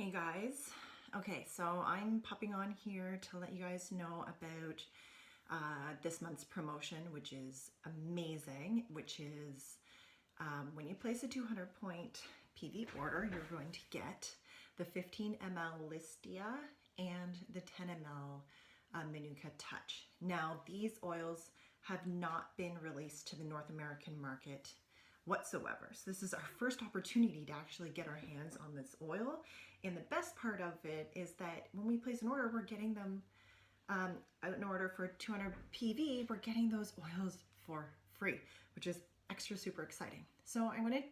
Hey guys, okay, so I'm popping on here to let you guys know about this month's promotion, which is amazing, which is when you place a 200-point PV order, you're going to get the 15 ml Litsea and the 10 ml Manuka Touch. Now, these oils have not been released to the North American market whatsoever. So this is our first opportunity to actually get our hands on this oil. And the best part of it is that when we place an order, we're getting them, an order for 200 PV, we're getting those oils for free, which is extra super exciting. So I'm going to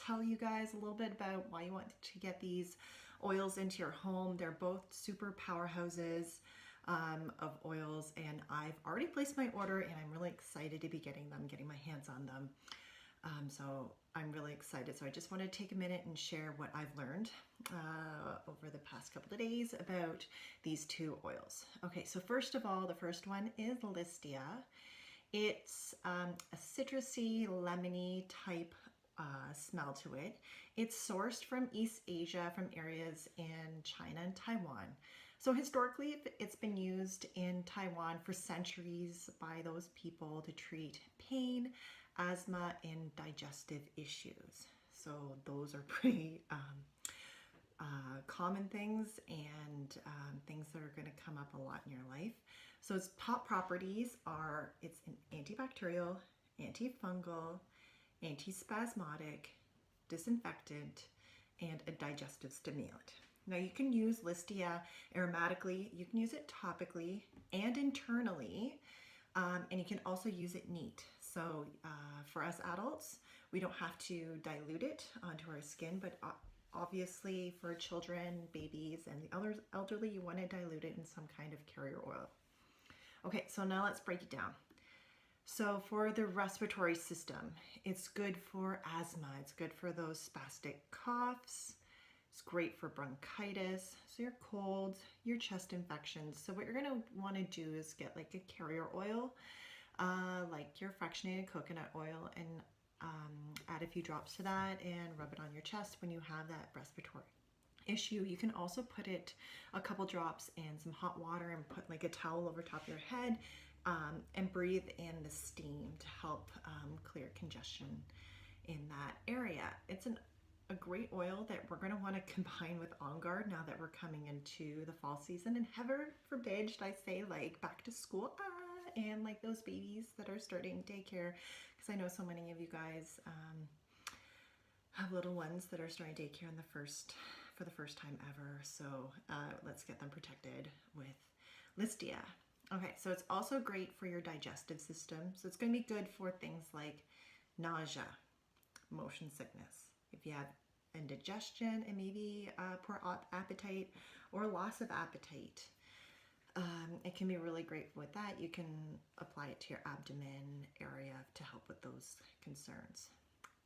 tell you guys a little bit about why you want to get these oils into your home. They're both super powerhouses of oils, and I've already placed my order and I'm really excited to be getting my hands on them. So I'm really excited. So I just want to take a minute and share what I've learned over the past couple of days about these two oils. Okay, so first of all, the first one is Litsea. It's a citrusy, lemony type smell to it. It's sourced from East Asia, from areas in China and Taiwan. So historically, it's been used in Taiwan for centuries by those people to treat pain, asthma, and digestive issues. So those are pretty common things and things that are going to come up a lot in your life. So its top properties are it's an antibacterial, antifungal, antispasmodic, disinfectant, and a digestive stimulant. Now you can use Litsea aromatically, you can use it topically and internally, and you can also use it neat. So for us adults, we don't have to dilute it onto our skin, but obviously for children, babies, and the elderly, you want to dilute it in some kind of carrier oil. Okay, so now let's break it down. So for the respiratory system, it's good for asthma, it's good for those spastic coughs, it's great for bronchitis, so your colds, your chest infections. So what you're going to want to do is get like a carrier oil, like your fractionated coconut oil, and add a few drops to that and rub it on your chest when you have that respiratory issue. You can also put it a couple drops in some hot water and put like a towel over top of your head and breathe in the steam to help clear congestion in that area. It's a great oil that we're going to want to combine with On Guard now that we're coming into the fall season, and heaven forbid, should I say, like back to school and like those babies that are starting daycare, because I know so many of you guys have little ones that are starting daycare for the first time ever. So let's get them protected with Litsea. Okay, so it's also great for your digestive system. So it's going to be good for things like nausea, motion sickness. If you have indigestion and maybe poor appetite or loss of appetite, it can be really great with that. You can apply it to your abdomen area to help with those concerns.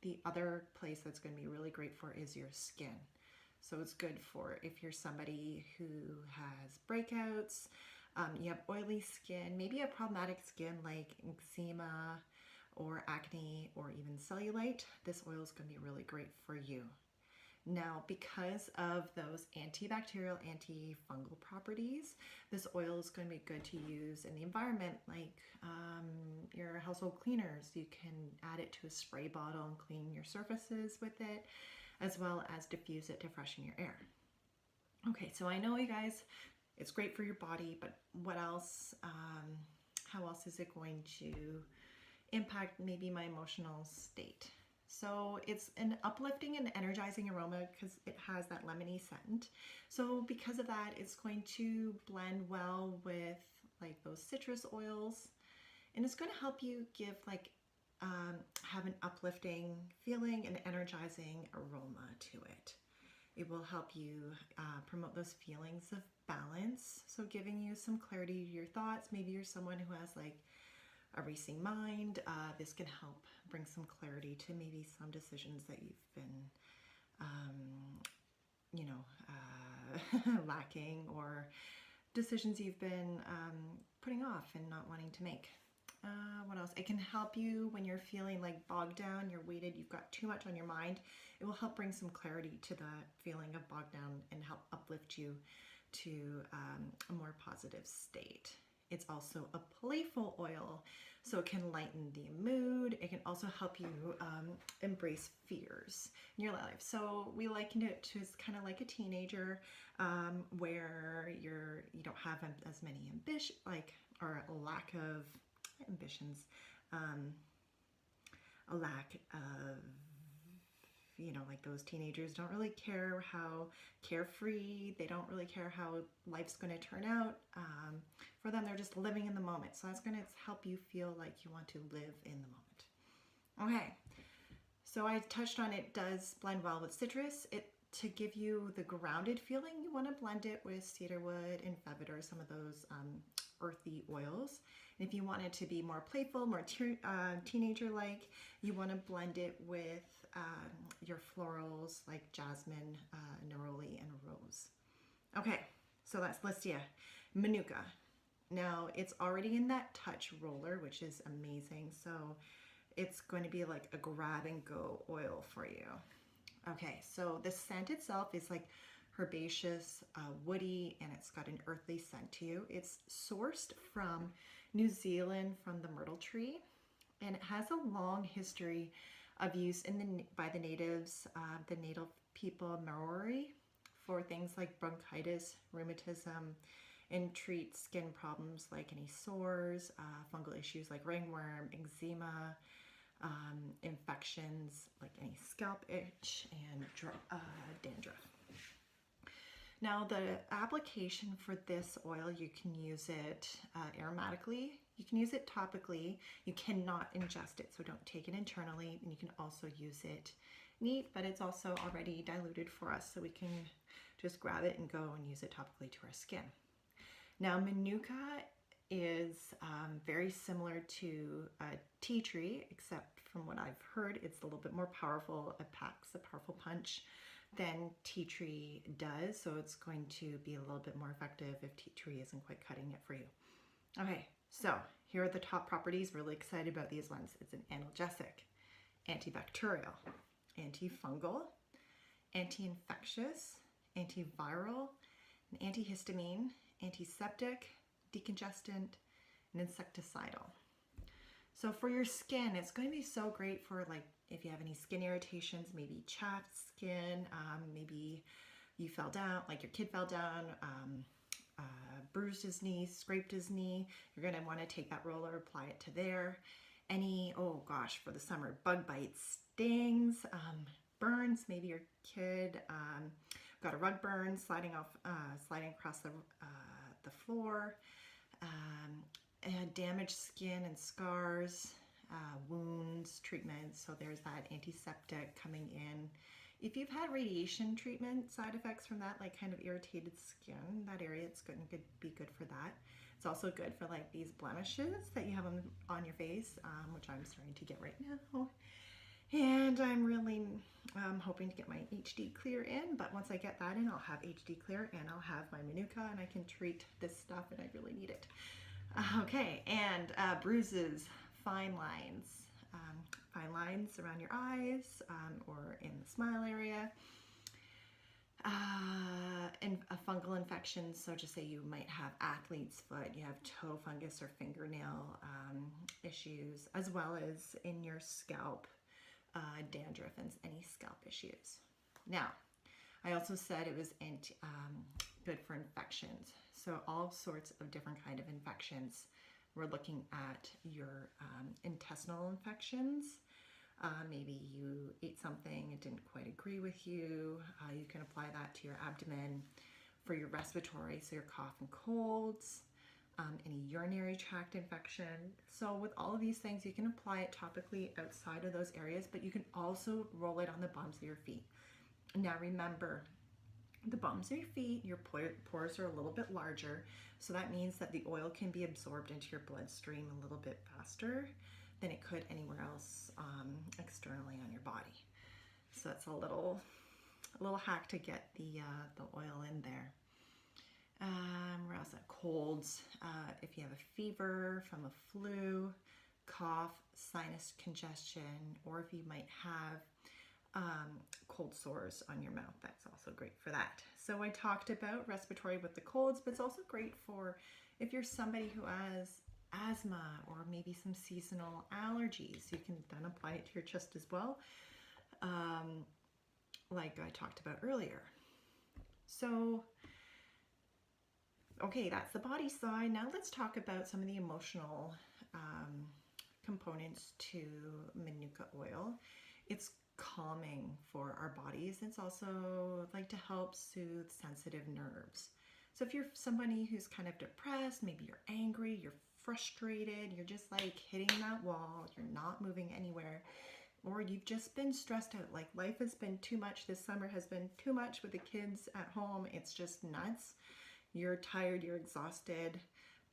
The other place that's going to be really great for is your skin. So it's good for if you're somebody who has breakouts, you have oily skin, maybe you have problematic skin like eczema or acne or even cellulite. This oil is going to be really great for you. Now, because of those antibacterial, antifungal properties, this oil is going to be good to use in the environment, like your household cleaners. You can add it to a spray bottle and clean your surfaces with it, as well as diffuse it to freshen your air. Okay, so I know you guys, it's great for your body, but what else, how else is it going to impact maybe my emotional state? So it's an uplifting and energizing aroma because it has that lemony scent. So because of that, it's going to blend well with like those citrus oils, and it's going to help you give like have an uplifting feeling and energizing aroma to it. It will help you promote those feelings of balance, so giving you some clarity to your thoughts. Maybe you're someone who has like a racing mind. This can help bring some clarity to maybe some decisions that you've been lacking, or decisions you've been putting off and not wanting to make. What else? It can help you when you're feeling like bogged down, you're weighted, you've got too much on your mind. It will help bring some clarity to that feeling of bogged down and help uplift you to a more positive state. It's also a playful oil, so it can lighten the mood. It can also help you embrace fears in your life. So we likened it to kind of like a teenager, where you don't have as many ambition, or a lack of ambitions, a lack of, like those teenagers don't really care how carefree, they don't really care how life's going to turn out. For them, they're just living in the moment. So that's going to help you feel like you want to live in the moment. Okay, so I touched on it does blend well with citrus. To give you the grounded feeling, you want to blend it with cedarwood and feather, some of those earthy oils. And if you want it to be more playful, more teenager-like, you want to blend it with your florals like jasmine, neroli, and rose. Okay, so that's Litsea. Manuka. Now, it's already in that touch roller, which is amazing. So it's going to be like a grab and go oil for you. Okay, so the scent itself is like herbaceous, woody, and it's got an earthly scent to you. It's sourced from New Zealand, from the myrtle tree, and it has a long history of use by the natives, the native people Maori, for things like bronchitis, rheumatism, and treat skin problems like any sores, fungal issues like ringworm, eczema, infections like any scalp itch, and dandruff. Now, the application for this oil, you can use it aromatically, you can use it topically, you cannot ingest it, so don't take it internally, and you can also use it neat, but it's also already diluted for us, so we can just grab it and go and use it topically to our skin. Now, Manuka is very similar to a tea tree, except from what I've heard, it's a little bit more powerful. It packs a powerful punch than tea tree does, so it's going to be a little bit more effective if tea tree isn't quite cutting it for you. Okay, so here are the top properties. Really excited about these ones. It's an analgesic, antibacterial, antifungal, anti-infectious, antiviral, an antihistamine, antiseptic, decongestant, and insecticidal. So for your skin, it's going to be so great for, like, if you have any skin irritations, maybe chapped skin, maybe you fell down, like your kid fell down, bruised his knee, scraped his knee, you're going to want to take that roller, apply it to there. Any, oh gosh, for the summer, bug bites, stings, burns, maybe your kid got a rug burn sliding across the floor, damaged skin and scars, wounds, treatments. So there's that antiseptic coming in. If you've had radiation treatment side effects from that, like kind of irritated skin, that area, it's going to be good for that. It's also good for like these blemishes that you have on your face, which I'm starting to get right now. And I'm really hoping to get my HD clear in, but once I get that in, I'll have HD clear and I'll have my Manuka and I can treat this stuff, and I really need it. Okay, and bruises, fine lines around your eyes or in the smile area, and a fungal infection. So just say you might have athlete's foot, you have toe fungus or fingernail issues, as well as in your scalp, dandruff and any scalp issues. Now, I also said it was good for infections. So all sorts of different kind of infections. We're looking at your intestinal infections. Maybe you ate something, it didn't quite agree with you. You can apply that to your abdomen. For your respiratory, so your cough and colds, any urinary tract infection. So with all of these things, you can apply it topically outside of those areas, but you can also roll it on the bums of your feet. Now remember, the bums of your feet, your pores are a little bit larger, so that means that the oil can be absorbed into your bloodstream a little bit faster than it could anywhere else externally on your body. So that's a little hack to get the oil in there. Where else? Colds. If you have a fever from a flu, cough, sinus congestion, or if you might have cold sores on your mouth, that's also great for that. So I talked about respiratory with the colds, but it's also great for if you're somebody who has asthma or maybe some seasonal allergies. You can then apply it to your chest as well, like I talked about earlier. So okay, that's the body side. Now let's talk about some of the emotional components to Manuka oil. It's calming for our bodies. It's also like to help soothe sensitive nerves. So if you're somebody who's kind of depressed, maybe you're angry, you're frustrated, you're just like hitting that wall, you're not moving anywhere, or you've just been stressed out, like life has been too much, this summer has been too much with the kids at home, it's just nuts, you're tired, you're exhausted,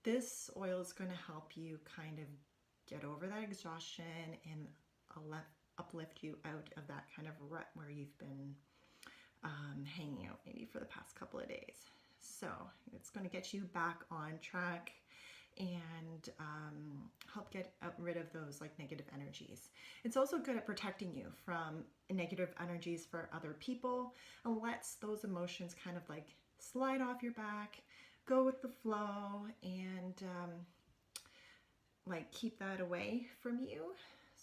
this oil is going to help you kind of get over that exhaustion and uplift you out of that kind of rut where you've been hanging out maybe for the past couple of days. So it's going to get you back on track and help get rid of those like negative energies. It's also good at protecting you from negative energies for other people and lets those emotions kind of like slide off your back, go with the flow, and like keep that away from you.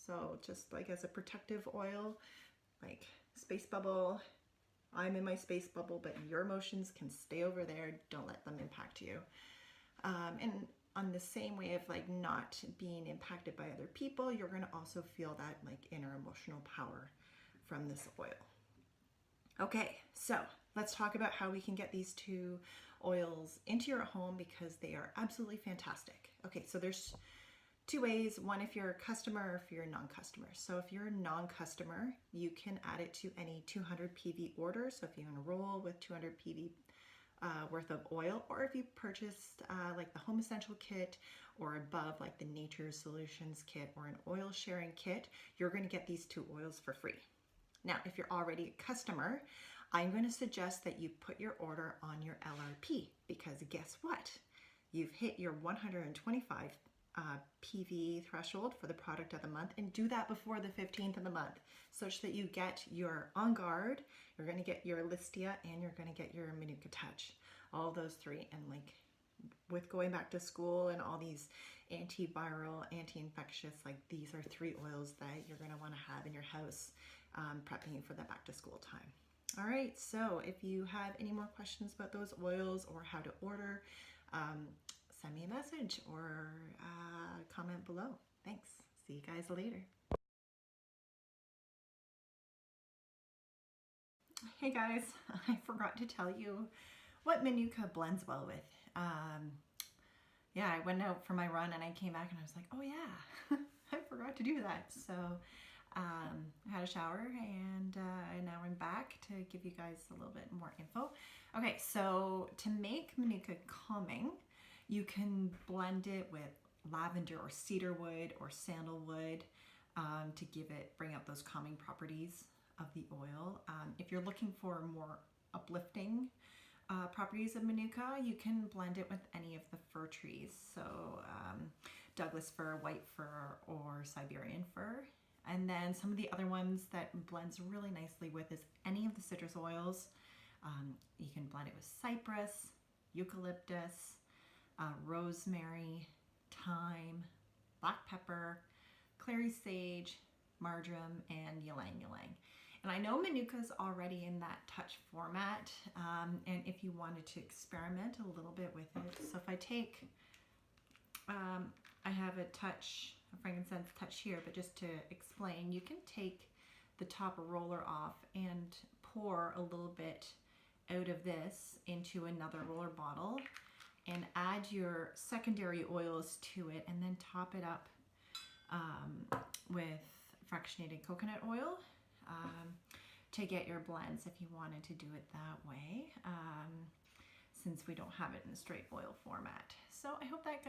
So just like as a protective oil, like space bubble, I'm in my space bubble, but your emotions can stay over there. Don't let them impact you. And on the same way of like not being impacted by other people, you're going to also feel that like inner emotional power from this oil. Okay, so let's talk about how we can get these two oils into your home because they are absolutely fantastic. Okay, so there's two ways. One, if you're a customer or if you're a non-customer. So if you're a non-customer, you can add it to any 200 PV order. So if you enroll with 200 PV worth of oil, or if you purchased like the Home Essential Kit or above like the Nature Solutions Kit or an oil sharing kit, you're going to get these two oils for free. Now, if you're already a customer, I'm going to suggest that you put your order on your LRP because guess what? You've hit your 125 PV threshold for the product of the month, and do that before the 15th of the month such that you get your On Guard, you're going to get your Litsea, and you're going to get your Manuka Touch, all those three. And like with going back to school and all these antiviral, anti-infectious, like these are three oils that you're going to want to have in your house prepping you for the back to school time. All right, so if you have any more questions about those oils or how to order, send me a message or comment below. Thanks. See you guys later. Hey guys, I forgot to tell you what Manuka blends well with. Yeah, I went out for my run and I came back and I was like, oh yeah, I forgot to do that. So I had a shower and now I'm back to give you guys a little bit more info. Okay, so to make Manuka calming, you can blend it with lavender or cedarwood or sandalwood to bring out those calming properties of the oil. If you're looking for more uplifting properties of Manuka, you can blend it with any of the fir trees. So Douglas fir, white fir, or Siberian fir. And then some of the other ones that blends really nicely with is any of the citrus oils. You can blend it with cypress, eucalyptus, rosemary, thyme, black pepper, clary sage, marjoram, and ylang ylang. And I know Manuka's already in that touch format, and if you wanted to experiment a little bit with it, so if I take, I have a frankincense touch here, but just to explain, you can take the top roller off and pour a little bit out of this into another roller bottle and add your secondary oils to it, and then top it up with fractionated coconut oil to get your blends if you wanted to do it that way, since we don't have it in the straight oil format. So I hope that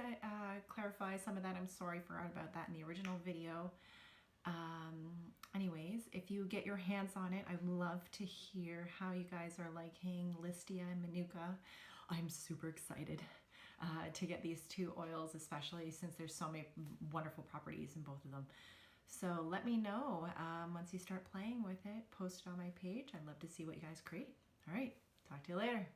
clarifies some of that. I'm sorry about that in the original video. Anyways, if you get your hands on it, I'd love to hear how you guys are liking Litsea and Manuka. I'm super excited to get these two oils, especially since there's so many wonderful properties in both of them. So let me know once you start playing with it. Post it on my page. I'd love to see what you guys create. All right, talk to you later.